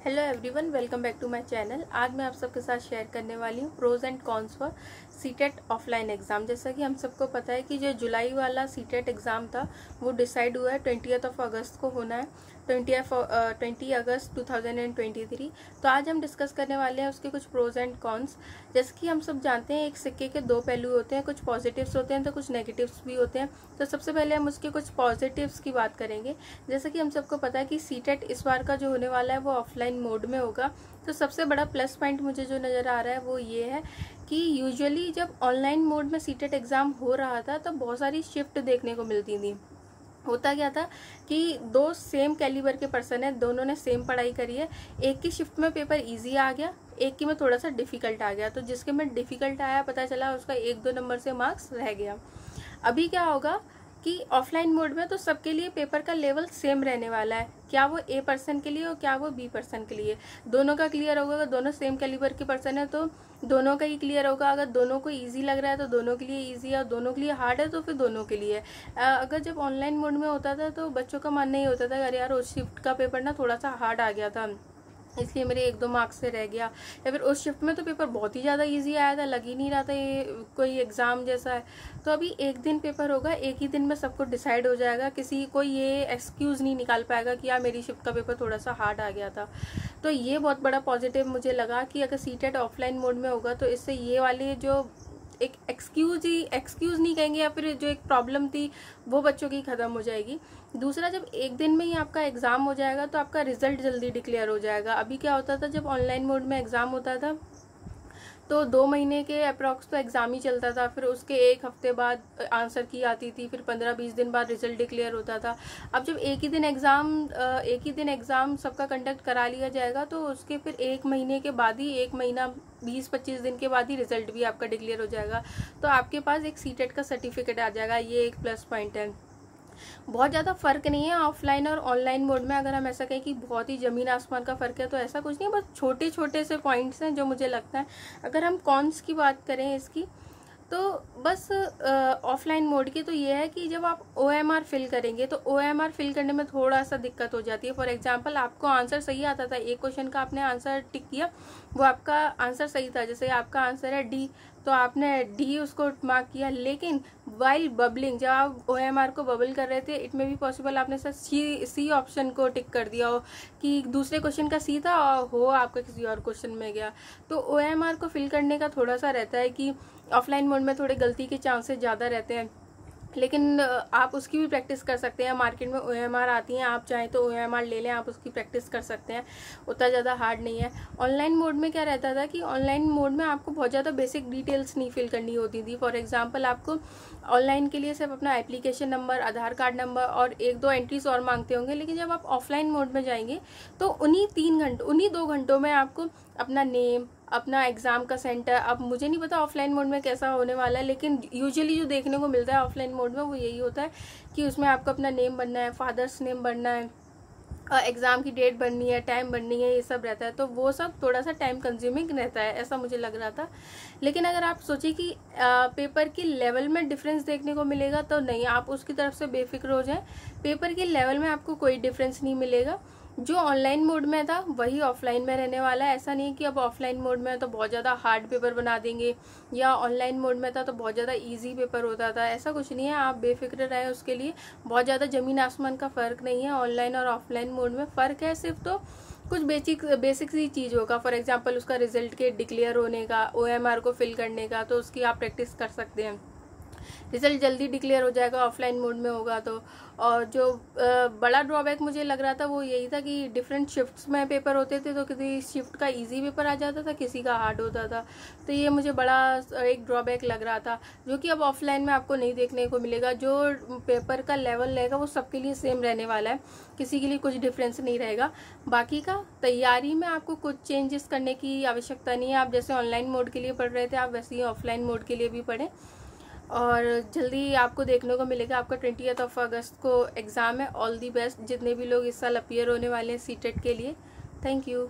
Hello everyone, welcome back to my channel. आज मैं आप सबके साथ शेयर करने वाली हूँ pros and cons for CTET offline exam. जैसा कि हम सबको पता है कि जो जुलाई वाला सीटेट एग्ज़ाम था वो डिसाइड हुआ है 20 अगस्त को होना है, 20 अगस्त 2023। तो आज हम डिस्कस करने वाले हैं उसके कुछ प्रोज एंड कॉन्स। जैसे कि हम सब जानते हैं एक सिक्के के दो पहलू होते हैं, कुछ पॉजिटिव्स होते हैं तो कुछ नेगेटिव्स भी होते हैं। तो सबसे पहले हम उसके कुछ पॉजिटिव्स की बात करेंगे। जैसा कि हम सबको पता है कि सीटेट इस बार का जो होने वाला है वो ऑफलाइन मोड में होगा। तो सबसे बड़ा प्लस पॉइंट मुझे जो नज़र आ रहा है वो ये है कि यूजुअली जब ऑनलाइन मोड में सीटेट एग्ज़ाम हो रहा था तो बहुत सारी शिफ्ट देखने को मिलती थी। होता क्या था कि दो सेम कैलिबर के पर्सन है, दोनों ने सेम पढ़ाई करी है, एक की शिफ्ट में पेपर इजी आ गया, एक की में थोड़ा सा डिफ़िकल्ट आ गया। तो जिसके में डिफ़िकल्ट आया पता चला उसका 1-2 नंबर से मार्क्स रह गया। अभी क्या होगा कि ऑफलाइन मोड में तो सबके लिए पेपर का लेवल सेम रहने वाला है, क्या वो ए पर्सन के लिए और क्या वो बी पर्सन के लिए, दोनों का क्लियर होगा। अगर दोनों सेम कैलिबर के पर्सन है तो दोनों का ही क्लियर होगा। अगर दोनों को इजी लग रहा है तो दोनों के लिए इजी है, और दोनों के लिए हार्ड है तो फिर दोनों के लिए। अगर जब ऑनलाइन मोड में होता था तो बच्चों का मानना ही होता था अरे यार उस शिफ्ट का पेपर ना थोड़ा सा हार्ड आ गया था इसलिए मेरे 1-2 मार्क्स से रह गया, या फिर उस शिफ्ट में तो पेपर बहुत ही ज़्यादा इजी आया था, लग ही नहीं रहा था ये कोई एग्ज़ाम जैसा है। तो अभी एक दिन पेपर होगा, एक ही दिन में सब कुछ डिसाइड हो जाएगा, किसी कोई ये एक्सक्यूज़ नहीं निकाल पाएगा कि यार मेरी शिफ्ट का पेपर थोड़ा सा हार्ड आ गया था। तो ये बहुत बड़ा पॉजिटिव मुझे लगा कि अगर सीटेट ऑफलाइन मोड में होगा तो इससे ये वाली जो एक एक्सक्यूज़ नहीं कहेंगे या फिर जो एक प्रॉब्लम थी वो बच्चों की ख़त्म हो जाएगी। दूसरा, जब एक दिन में ही आपका एग्ज़ाम हो जाएगा तो आपका रिजल्ट जल्दी डिक्लेयर हो जाएगा। अभी क्या होता था जब ऑनलाइन मोड में एग्ज़ाम होता था तो 2 महीने के अप्रॉक्स तो एग्ज़ाम ही चलता था, फिर उसके 1 हफ्ते बाद आंसर की आती थी, फिर 15-20 दिन बाद रिजल्ट डिक्लेयर होता था। अब जब एक ही दिन एग्ज़ाम सबका कंडक्ट करा लिया जाएगा तो उसके फिर 1 महीने के बाद ही, 1 महीना 20-25 दिन के बाद ही रिजल्ट भी आपका डिक्लेयर हो जाएगा। तो आपके पास एक सीटेट का सर्टिफिकेट आ जाएगा, ये एक प्लस पॉइंट है। बहुत ज़्यादा फ़र्क नहीं है ऑफलाइन और ऑनलाइन मोड में। अगर हम ऐसा कहें कि बहुत ही ज़मीन आसमान का फ़र्क है तो ऐसा कुछ नहीं है, बस छोटे छोटे से पॉइंट्स हैं जो मुझे लगता है। अगर हम कॉन्स की बात करें इसकी तो बस ऑफलाइन मोड की तो ये है कि जब आप OMR फिल करेंगे तो OMR फिल करने में थोड़ा सा दिक्कत हो जाती है। फॉर एग्जांपल आपको आंसर सही आता था, एक क्वेश्चन का आपने आंसर टिक किया, वो आपका आंसर सही था, जैसे आपका आंसर है डी तो आपने डी उसको मार्क किया, लेकिन वाइल बबलिंग जब आप OMR को बबल कर रहे थे इट में भी पॉसिबल आपने सर सी ऑप्शन को टिक कर दिया हो कि दूसरे क्वेश्चन का सी था और हो आपका किसी और क्वेश्चन में गया। तो OMR को फिल करने का थोड़ा सा रहता है कि ऑफलाइन मोड में थोड़े गलती के चांसेस ज़्यादा रहते हैं, लेकिन आप उसकी भी प्रैक्टिस कर सकते हैं। मार्केट में OMR आती हैं, आप चाहें तो OMR ले लें, आप उसकी प्रैक्टिस कर सकते हैं, उतना ज़्यादा हार्ड नहीं है। ऑनलाइन मोड में क्या रहता था कि ऑनलाइन मोड में आपको बहुत ज़्यादा बेसिक डिटेल्स नहीं फिल करनी होती थी। फॉर एग्जांपल आपको ऑनलाइन के लिए सिर्फ अपना एप्लीकेशन नंबर, आधार कार्ड नंबर और 1-2 एंट्रीज और मांगते होंगे, लेकिन जब आप ऑफलाइन मोड में जाएंगे तो उन्हीं 2 घंटों में आपको अपना नेम, अपना एग्ज़ाम का सेंटर, अब मुझे नहीं पता ऑफलाइन मोड में कैसा होने वाला है, लेकिन यूजुअली जो देखने को मिलता है ऑफलाइन मोड में वो यही होता है कि उसमें आपको अपना नेम बनना है, फादर्स नेम बनना है, एग्ज़ाम की डेट बननी है, टाइम बननी है, ये सब रहता है। तो वो सब थोड़ा सा टाइम कंज्यूमिंग रहता है, ऐसा मुझे लग रहा था। लेकिन अगर आप सोचिए कि पेपर की लेवल में डिफरेंस देखने को मिलेगा तो नहीं, आप उसकी तरफ से बेफिक्र हो जाएं। पेपर के लेवल में आपको कोई डिफरेंस नहीं मिलेगा। जो ऑनलाइन मोड में था वही ऑफलाइन में रहने वाला है। ऐसा नहीं कि अब ऑफलाइन मोड में है तो बहुत ज़्यादा हार्ड पेपर बना देंगे, या ऑनलाइन मोड में था तो बहुत ज़्यादा इजी पेपर होता था, ऐसा कुछ नहीं है। आप बेफिक्र रहें उसके लिए, बहुत ज़्यादा ज़मीन आसमान का फ़र्क नहीं है। ऑनलाइन और ऑफलाइन मोड में फ़र्क है सिर्फ तो कुछ बेसिक सी चीज़ होगा। फॉर एग्जांपल उसका रिजल्ट के डिक्लेयर होने का, OMR को फिल करने का, तो उसकी आप प्रैक्टिस कर सकते हैं। रिजल्ट जल्दी डिक्लेयर हो जाएगा ऑफलाइन मोड में होगा तो। और जो बड़ा ड्रॉबैक मुझे लग रहा था वो यही था कि डिफरेंट शिफ्ट्स में पेपर होते थे, तो किसी शिफ्ट का इजी पेपर आ जाता था, किसी का हार्ड होता था। तो ये मुझे बड़ा एक ड्रॉबैक लग रहा था, जो कि अब ऑफलाइन में आपको नहीं देखने को मिलेगा। जो पेपर का लेवल रहेगा वो सबके लिए सेम रहने वाला है, किसी के लिए कुछ डिफरेंस नहीं रहेगा। बाकी का तैयारी में आपको कुछ चेंजेस करने की आवश्यकता नहीं है। आप जैसे ऑनलाइन मोड के लिए पढ़ रहे थे आप वैसे ही ऑफलाइन मोड के लिए भी पढ़ें, और जल्दी आपको देखने को मिलेगा। आपका 20 अगस्त को एग्ज़ाम है। ऑल दी बेस्ट जितने भी लोग इस साल अपीयर होने वाले हैं सीटेट के लिए। Thank you.